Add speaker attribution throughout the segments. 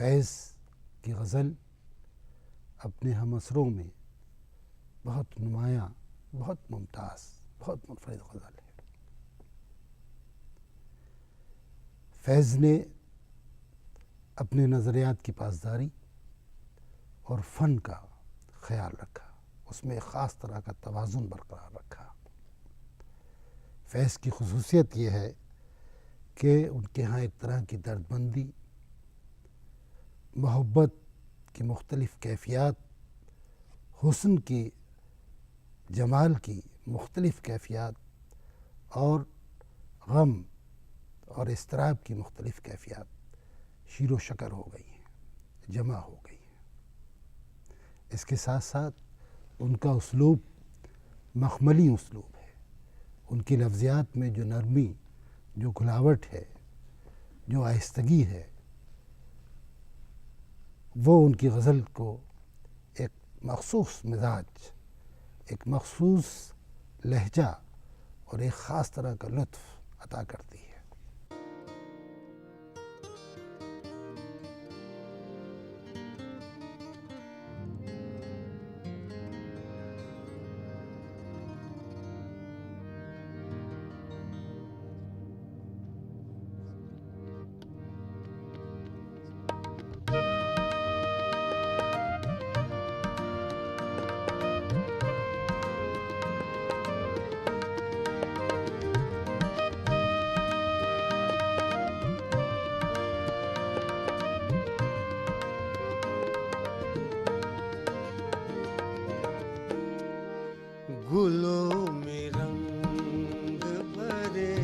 Speaker 1: फैज़ की गज़ल अपने हमअसरों में बहुत नुमायाँ, बहुत मुमताज़, बहुत मुनफ़रिद गज़ल है। फैज़ ने अपने नज़रियात की पासदारी और फ़न का ख्याल रखा, उसमें एक ख़ास तरह का तवाज़ुन बरकरार रखा। फैज़ की ख़ुसूसियत ये है कि उनके यहाँ एक तरह की दर्दमंदी, मोहब्बत की मुख्तलिफ़ कैफ़ियत, हुस्न की, जमाल की मुख्तलिफ़ कैफ़ियत और गम और इज़्तिराब की मुख्तलिफ़ कैफ़ियत शीरो शकर हो गई हैं, जमा हो गई हैं। इसके साथ साथ उनका उसलूब मखमली उसलूब है। उनकी लफ्ज़ियात में जो नरमी, जो घुलावट है, जो आहिस्तगी है, वो उनकी गज़ल को एक मख़सूस मिजाज, एक मख़सूस लहजा और एक ख़ास तरह का लुत्फ़ अता करती है।
Speaker 2: गुलों में रंग भरे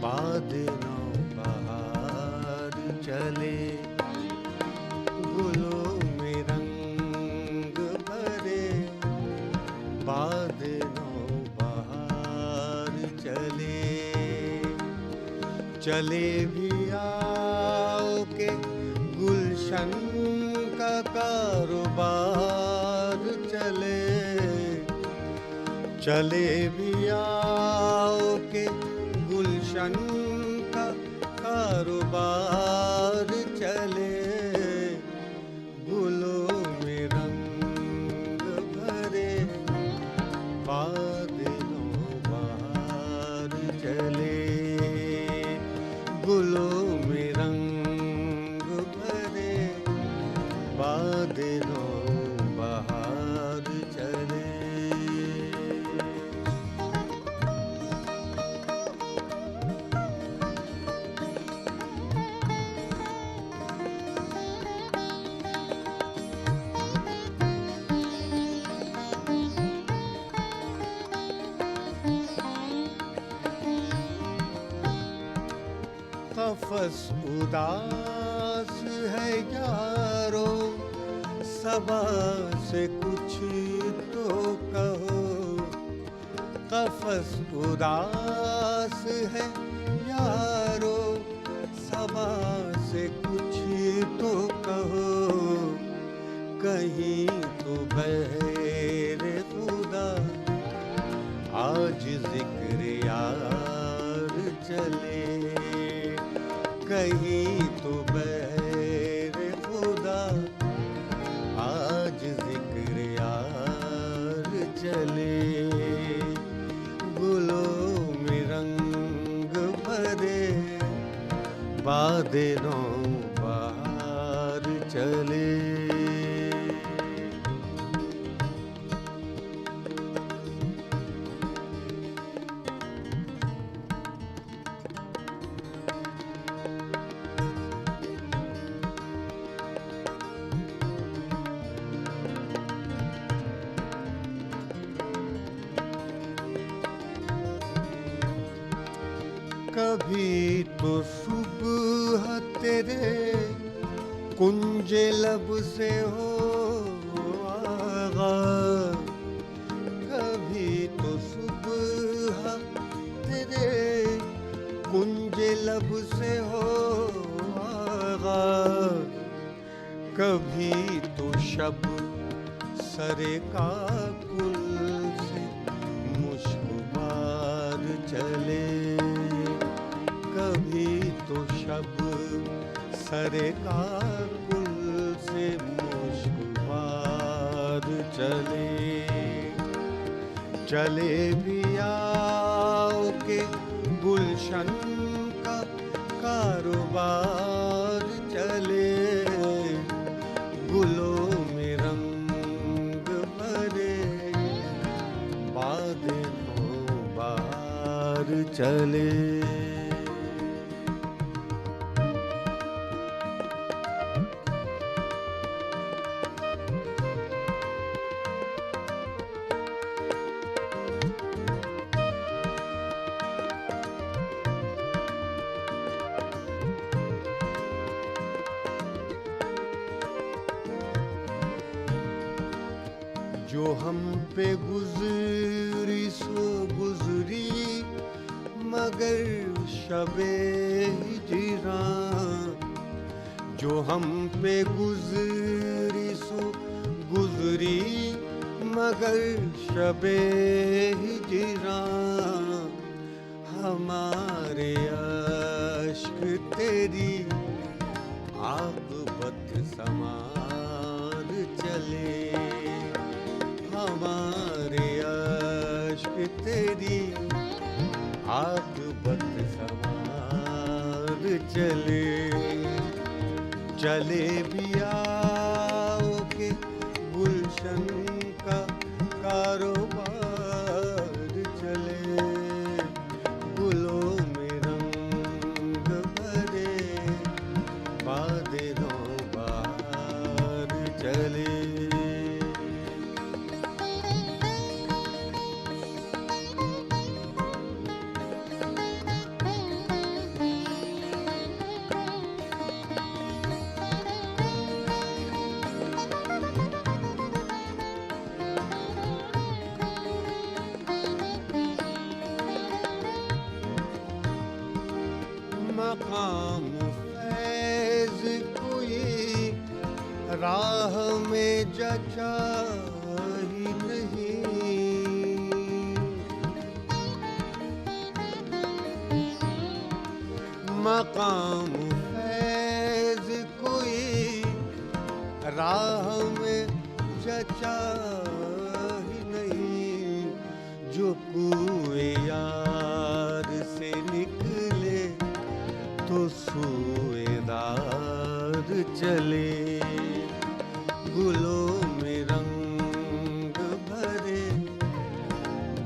Speaker 2: बाद नौबहार चले, गुलों में रंग भरे बाद नौबहार चले, चले भी आओ के गुलशन का कारोबार चले, चले भी आओ के गुलशन का कारोबार चले, गुलों में रंग भरे बाद नौबहार चले, गुलों में रंग भरे बाद नौबहार चले। कफ़स उदास है यारो, सबा से कुछ तो कहो, कफ़स उदास है यारो, सबा से कुछ तो कहो, कहीं तो बहरे खुदा आज ज़िक्र यार चले, कहीं तो बहरे खुदा आज ज़िक्र यार चले, गुलों में रंग भरे बाद नौबहार चले। कभी तो सुबह तेरे कुंजे लब से हो आगाज़, कभी तो सुबह तेरे कुंजे लब से हो आगाज़, कभी तो शब सरे का कुल से मुश्क चले, कभी तो शब सरे का कुल से मुश्किल चले चले भी आओ के गुलशन का कारोबार चले गुलों में रंग भरे बादलों बाहर चले जो हम पे गुजरी सो गुजरी मगर शबे हिजरा जो हम पे गुजरी सो गुजरी मगर शबे हिजरा हमारे अश्क तेरी आक़िबत समार चले हमारे अश्क तेरी आक़िबत समार चले चले भी आओ के गुलशन का कारोबार चले गुलों में रंग भरे बादलों बाहर चले मकाम फैज़ कोई राह में जचा ही नहीं मकाम फैज़ कोई राह में जचा ही नहीं जो कुए यार से निकले तो सुएदार चले गुलों में रंग भरे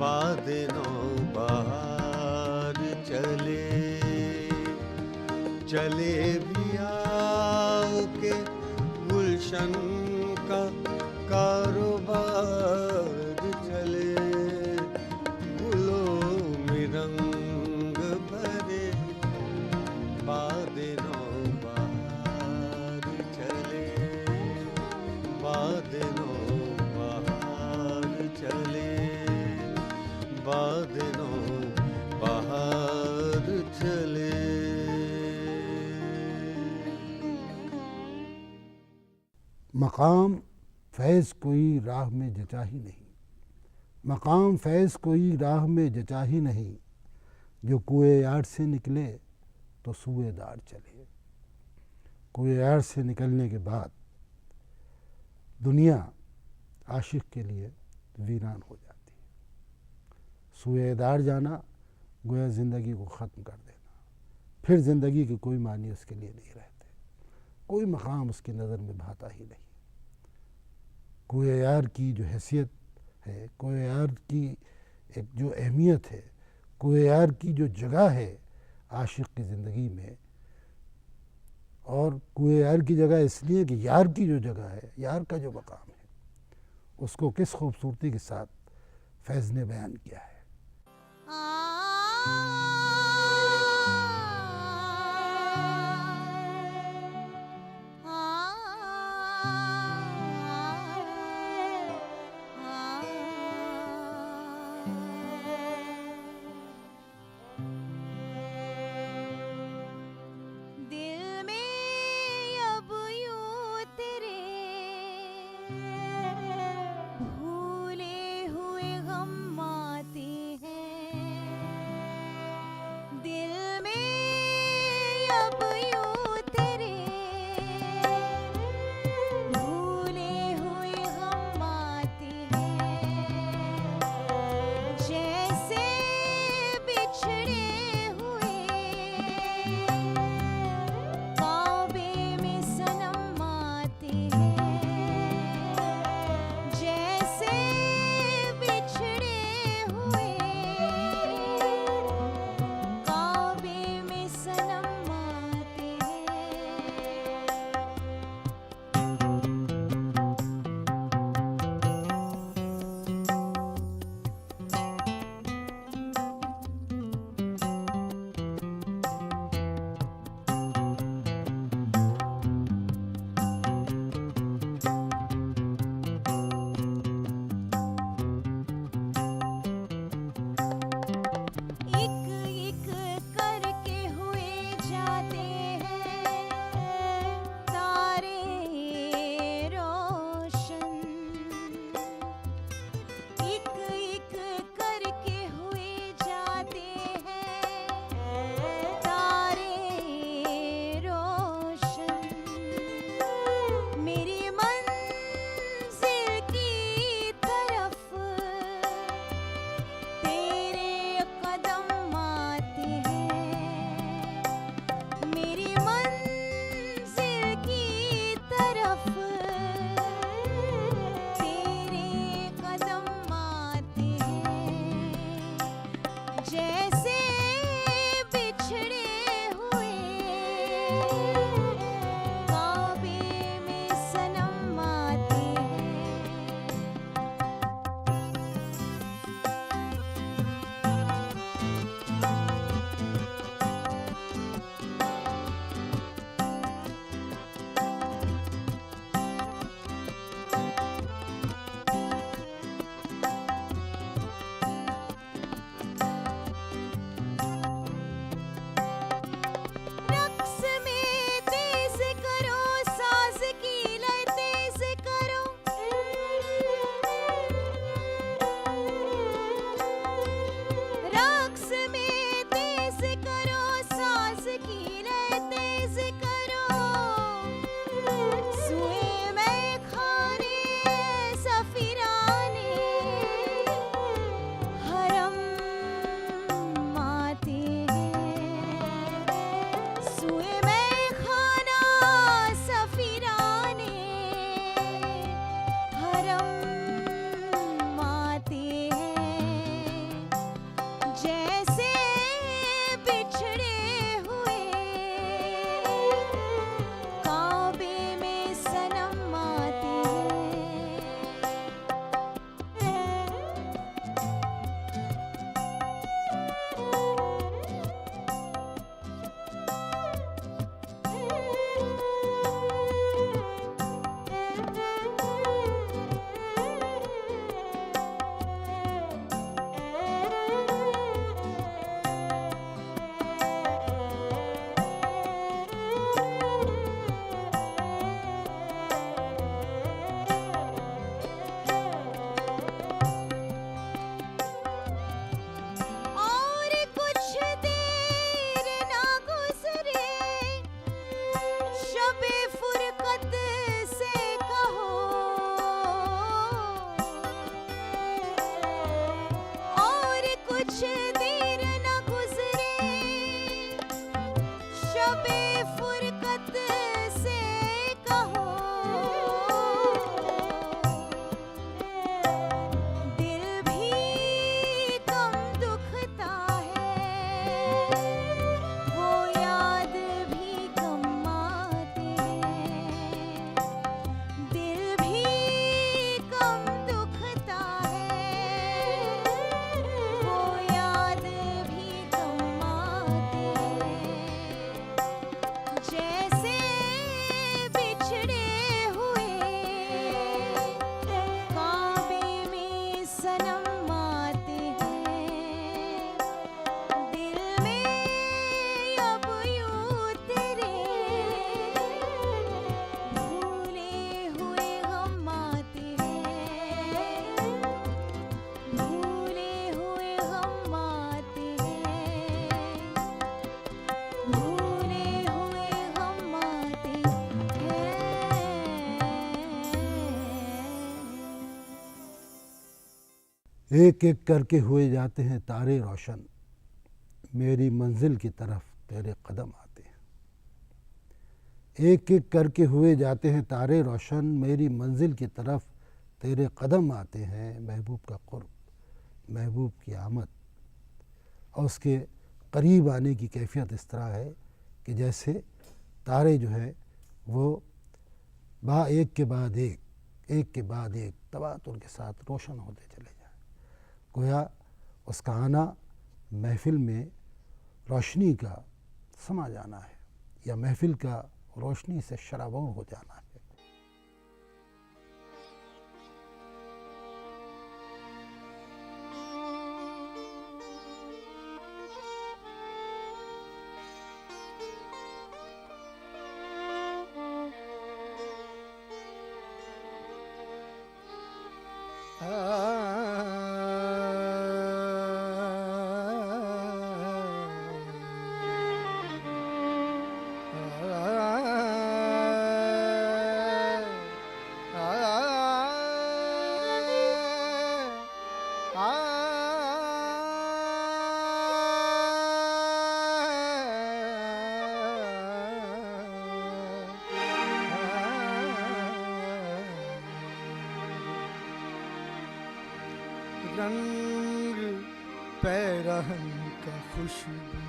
Speaker 2: बादलों बाहर चले चले भी आओ के गुलशन का कारोबार चले गुलों में रंग भरे बादलों बाहर चले बादलों बाहर चले बादलों बाहर चले
Speaker 1: मकाम फैज़ कोई राह में जचा ही नहीं मकाम फैज़ कोई राह में जचा ही नहीं जो कुए यार से निकले तो सुएदार चले कुए यार से निकलने के बाद दुनिया आशिक के लिए वीरान हो जाती है सुएदार जाना गोया ज़िंदगी को ख़त्म कर देना फिर ज़िंदगी के कोई मानी उसके लिए नहीं रहते कोई मकाम उसकी नज़र में भाता ही नहीं कुए यार की जो हैसियत है कुए यार की एक जो अहमियत है कुए यार की जो जगह है आशिक की ज़िंदगी में और कुए यार की जगह इसलिए कि यार की जो जगह है यार का जो मकाम है उसको किस खूबसूरती के साथ फैज़ ने बयान किया है एक एक करके हुए जाते हैं तारे रोशन, मेरी मंजिल की तरफ तेरे कदम आते हैं। एक एक करके हुए जाते हैं तारे रोशन, मेरी मंजिल की तरफ तेरे कदम आते हैं। महबूब का क़ुर्ब, महबूब की आमद और उसके करीब आने की कैफियत इस तरह है कि जैसे तारे जो है वो एक के बाद एक के बाद एक तवातुर के साथ रोशन होते चले जाए। गोया उसका आना महफ़िल में रोशनी का समा जाना है या महफ़िल का रोशनी से शराबोर हो जाना है।
Speaker 3: रंग पैरहन का खुशबू,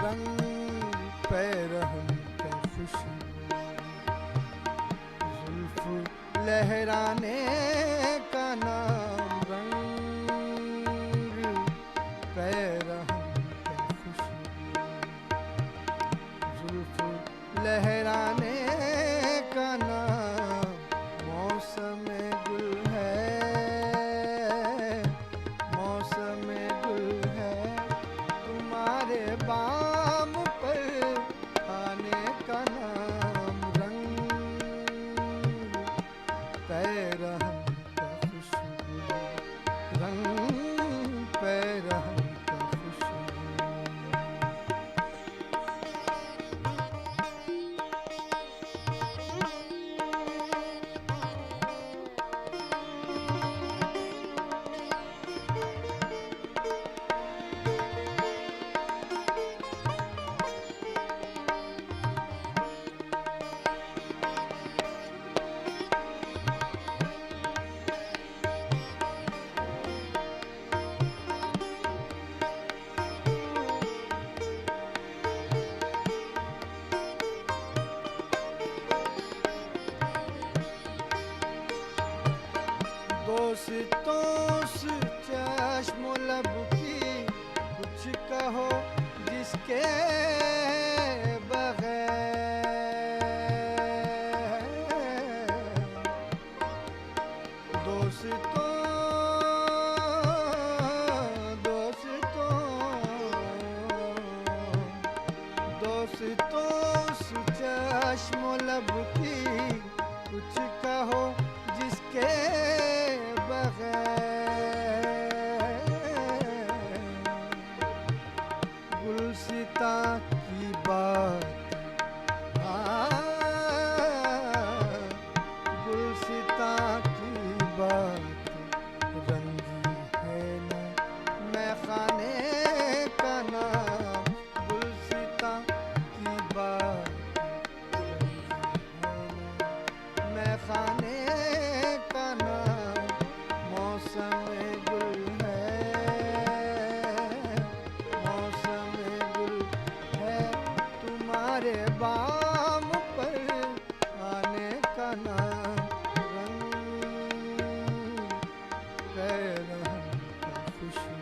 Speaker 3: रंग पैरहन का खुशबू, जुल्फ लहराने का नाम। रंग पैरहन का खुशबू, जुल्फ लहराने का नाम। मौसम गुल है, मौसम गुल है, तुम्हारे बाम पर आने का नाम। रंग पैरहन का खुशबू, रंग पैरहन का खुशबू। दोस्तों से चश्मो लब की कुछ कहो जिसके बगैर। दोस्तों दोस्तों दोस्तों से चश्मो लब की कुछ कहो जिसके गुलसिता की बात, गुलसिता की बात रंगी है न मैं खाने का नाम। गुलसिता की बात रंगी है न मैं खाने का नाम। मौसम गुल है, मौसम गुल है, तुम्हारे बाम पर आने का नाम। रंग पैरहन का खुशबू।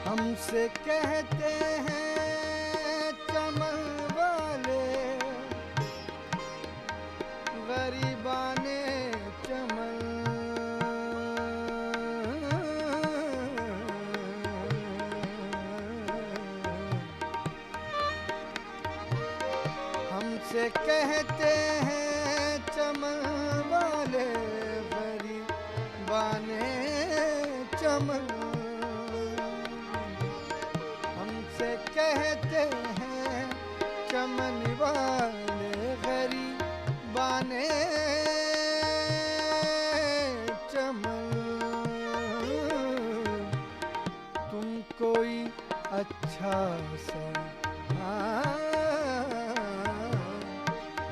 Speaker 3: हमसे कहते हैं चमन वाले, गरीबाने चमन। हमसे कहते हैं चमन वाले गरीबाने चमन, हमसे कहते हैं चमन वाले गरीबाने चमन। तुम कोई अच्छा सा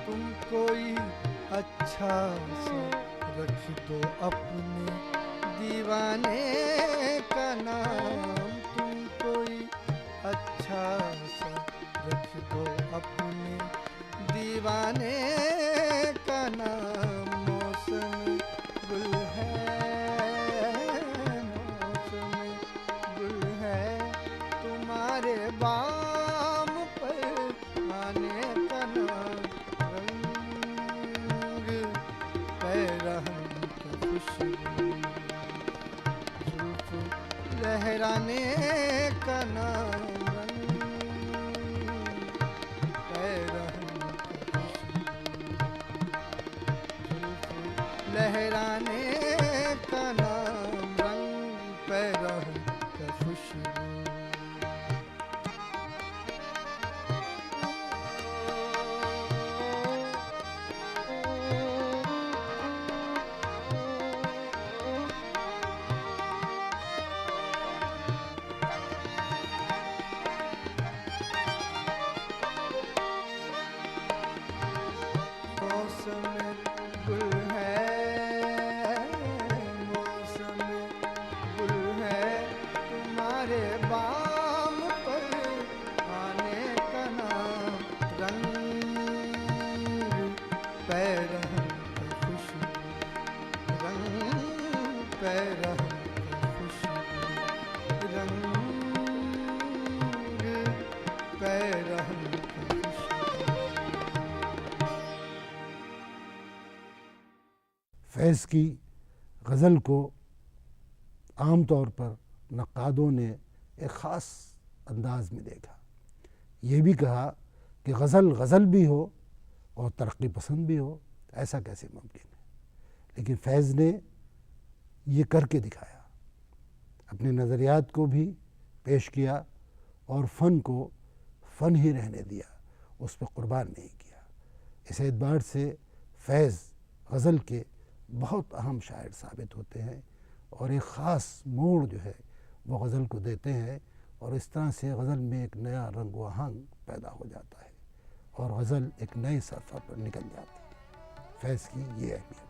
Speaker 3: तुम कोई अच्छा सा रख दो अपने दीवाने का नाम, तुम कोई अच्छा सा रख दो अपने दीवाने का नाम। मौसम गुल है, मौसम गुल है, तुम्हारे बाम पर आने का नाम। रंग पैरहन की खुशबू, जुल्फ लहराने का नाम। लहराने का नाम, रंग पैरहन का खुशबू। मौसम गुल है, मौसम गुल है, तुम्हारे बाम पर आने का नाम। रंग पैरहन का खुशबू, रंग पैरहन का खुशबू, रंग पैरहन का खुशबू।
Speaker 1: फैज़ की गज़ल को आम तौर पर नक्कादों ने एक ख़ास अंदाज में देखा। ये भी कहा कि गज़ल गज़ल भी हो और तरक्की पसंद भी हो, ऐसा कैसे मुमकिन है। लेकिन फैज़ ने ये करके दिखाया, अपने नज़रियात को भी पेश किया और फ़न को फ़न ही रहने दिया, उस पर क़ुर्बान नहीं किया। इस एतबार से फैज़ गज़ल के बहुत अहम शायर साबित होते हैं और एक ख़ास मोड़ जो है वो गज़ल को देते हैं, और इस तरह से गज़ल में एक नया रंग व आहंग पैदा हो जाता है और गज़ल एक नए सफ़र पर निकल जाती है। फैज़ की ये अहमियत।